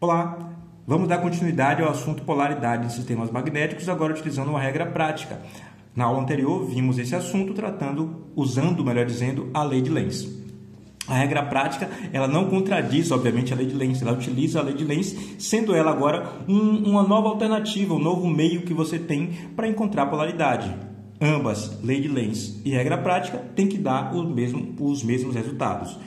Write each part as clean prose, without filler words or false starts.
Olá, vamos dar continuidade ao assunto polaridade em sistemas magnéticos, agora utilizando uma regra prática. Na aula anterior, vimos esse assunto usando, melhor dizendo, a lei de Lenz. A regra prática, ela não contradiz, obviamente, a lei de Lenz, ela utiliza a lei de Lenz, sendo ela agora uma nova alternativa, um novo meio que você tem para encontrar polaridade. Ambas, lei de Lenz e regra prática, têm que dar os mesmos resultados.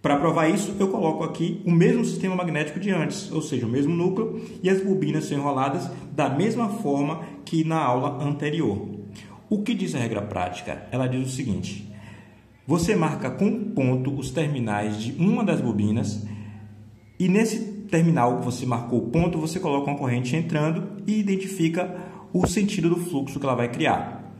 Para provar isso, eu coloco aqui o mesmo sistema magnético de antes, ou seja, o mesmo núcleo, e as bobinas são enroladas da mesma forma que na aula anterior. O que diz a regra prática? Ela diz o seguinte: você marca com ponto os terminais de uma das bobinas e nesse terminal que você marcou o ponto, você coloca uma corrente entrando e identifica o sentido do fluxo que ela vai criar.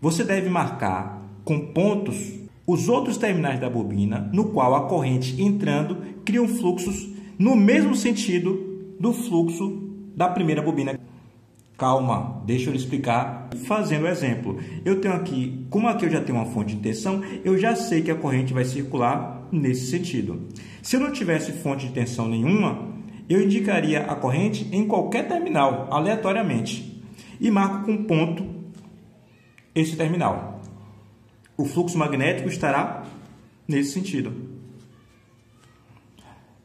Você deve marcar com pontos os outros terminais da bobina, no qual a corrente entrando criam fluxos no mesmo sentido do fluxo da primeira bobina. Calma, deixa eu lhe explicar fazendo o exemplo. Eu tenho aqui, como aqui eu já tenho uma fonte de tensão, eu já sei que a corrente vai circular nesse sentido. Se eu não tivesse fonte de tensão nenhuma, eu indicaria a corrente em qualquer terminal, aleatoriamente, e marco com ponto esse terminal. O fluxo magnético estará nesse sentido.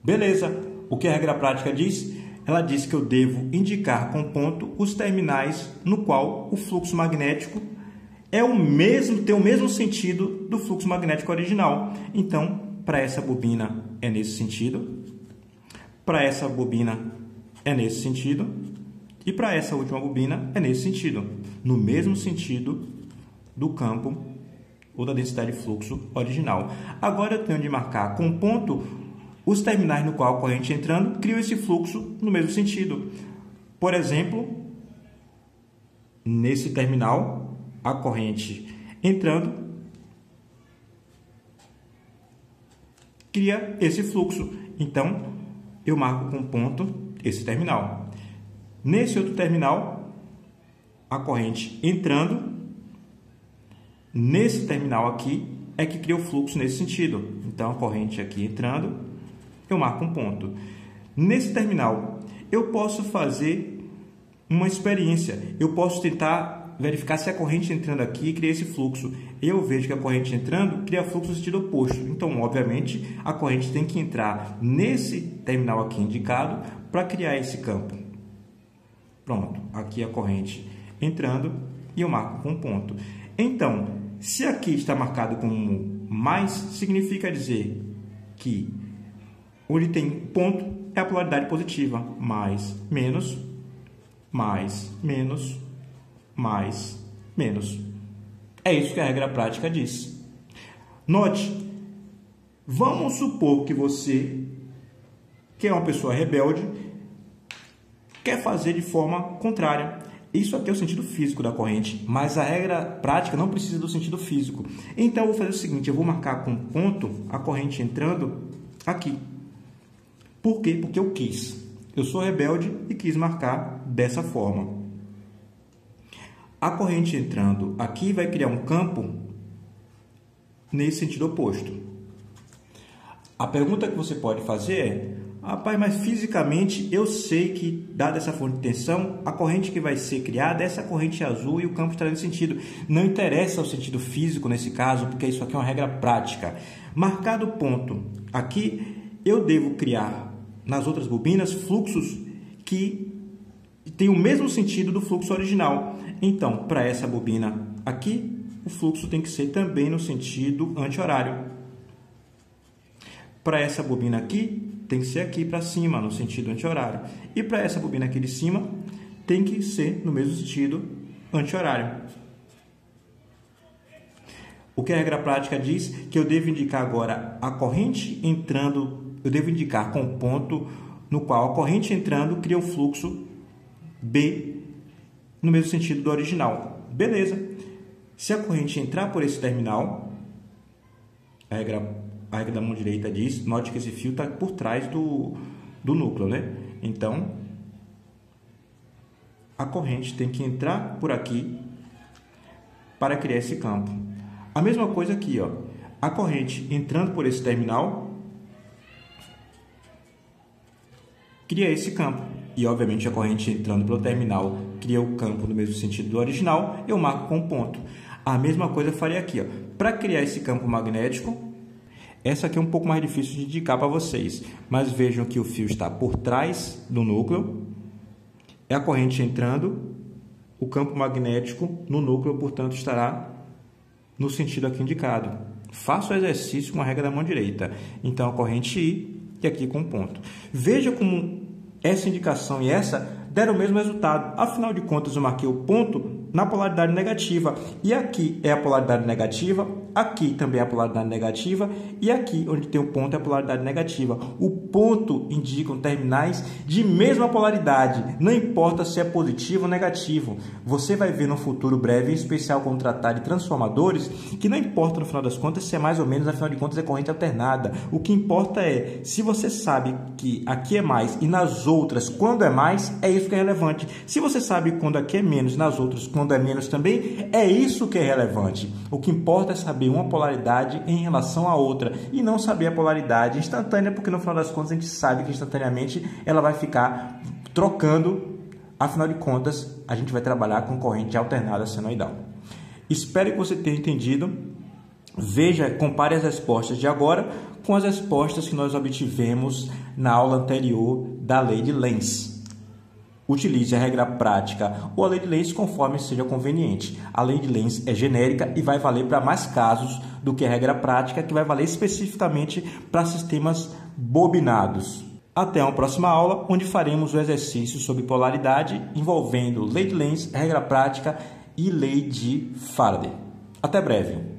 Beleza. O que a regra prática diz? Ela diz que eu devo indicar com ponto os terminais no qual o fluxo magnético tem o mesmo sentido do fluxo magnético original. Então, para essa bobina é nesse sentido, para essa bobina é nesse sentido e para essa última bobina é nesse sentido, no mesmo sentido do campo ou da densidade de fluxo original. Agora eu tenho de marcar com ponto os terminais no qual a corrente entrando cria esse fluxo no mesmo sentido. Por exemplo, nesse terminal, a corrente entrando cria esse fluxo. Então, eu marco com ponto esse terminal. Nesse outro terminal, a corrente entrando nesse terminal aqui é que cria o fluxo nesse sentido. Então, a corrente aqui entrando, eu marco um ponto. Nesse terminal, eu posso fazer uma experiência. Eu posso tentar verificar se a corrente entrando aqui cria esse fluxo. Eu vejo que a corrente entrando cria fluxo no sentido oposto. Então, obviamente, a corrente tem que entrar nesse terminal aqui indicado para criar esse campo. Pronto. Aqui a corrente entrando e eu marco com um ponto. Então, se aqui está marcado como mais, significa dizer que onde tem ponto é a polaridade positiva. Mais, menos, mais, menos, mais, menos. É isso que a regra prática diz. Note, vamos supor que você, que é uma pessoa rebelde, quer fazer de forma contrária. Isso aqui é o sentido físico da corrente, mas a regra prática não precisa do sentido físico. Então, eu vou fazer o seguinte, eu vou marcar com ponto a corrente entrando aqui. Por quê? Porque eu quis. Eu sou rebelde e quis marcar dessa forma. A corrente entrando aqui vai criar um campo nesse sentido oposto. A pergunta que você pode fazer é: rapaz, mas fisicamente eu sei que, dada essa fonte de tensão, a corrente que vai ser criada é essa corrente azul e o campo estará nesse sentido. Não interessa o sentido físico nesse caso, porque isso aqui é uma regra prática. Marcado o ponto aqui, eu devo criar nas outras bobinas fluxos que têm o mesmo sentido do fluxo original. Então, para essa bobina aqui, o fluxo tem que ser também no sentido anti-horário. Para essa bobina aqui, tem que ser aqui para cima, no sentido anti-horário. E para essa bobina aqui de cima, tem que ser no mesmo sentido anti-horário. O que a regra prática diz? Que eu devo indicar agora a corrente entrando, eu devo indicar com o ponto no qual a corrente entrando cria um fluxo B no mesmo sentido do original. Beleza. Se a corrente entrar por esse terminal, a regra da mão direita diz, note que esse fio está por trás do núcleo, né? Então, a corrente tem que entrar por aqui para criar esse campo. A mesma coisa aqui, ó. A corrente entrando por esse terminal cria esse campo. E, obviamente, a corrente entrando pelo terminal cria o campo no mesmo sentido do original, eu marco com um ponto. A mesma coisa eu faria aqui. Para criar esse campo magnético, essa aqui é um pouco mais difícil de indicar para vocês, mas vejam que o fio está por trás do núcleo, é a corrente entrando, o campo magnético no núcleo, portanto, estará no sentido aqui indicado. Faça o exercício com a regra da mão direita. Então, a corrente I e aqui com um ponto. Veja como essa indicação e essa deram o mesmo resultado. Afinal de contas, eu marquei o ponto na polaridade negativa. E aqui é a polaridade negativa, aqui também é a polaridade negativa e aqui, onde tem o ponto, é a polaridade negativa. O ponto indicam terminais de mesma polaridade, não importa se é positivo ou negativo. Você vai ver no futuro breve, em especial quando tratar de transformadores, que não importa no final das contas se é mais ou menos, afinal de contas é corrente alternada. O que importa é, se você sabe que aqui é mais e nas outras quando é mais, é isso que é relevante. Se você sabe quando aqui é menos e nas outras quando é menos também, é isso que é relevante. O que importa é saber uma polaridade em relação à outra e não saber a polaridade instantânea, porque no final das contas a gente sabe que instantaneamente ela vai ficar trocando. Afinal de contas, a gente vai trabalhar com corrente alternada senoidal. Espero que você tenha entendido. Veja, compare as respostas de agora com as respostas que nós obtivemos na aula anterior da lei de Lenz. Utilize a regra prática ou a lei de Lenz conforme seja conveniente. A lei de Lenz é genérica e vai valer para mais casos do que a regra prática, que vai valer especificamente para sistemas bobinados. Até uma próxima aula, onde faremos o exercício sobre polaridade envolvendo lei de Lenz, regra prática e lei de Faraday. Até breve!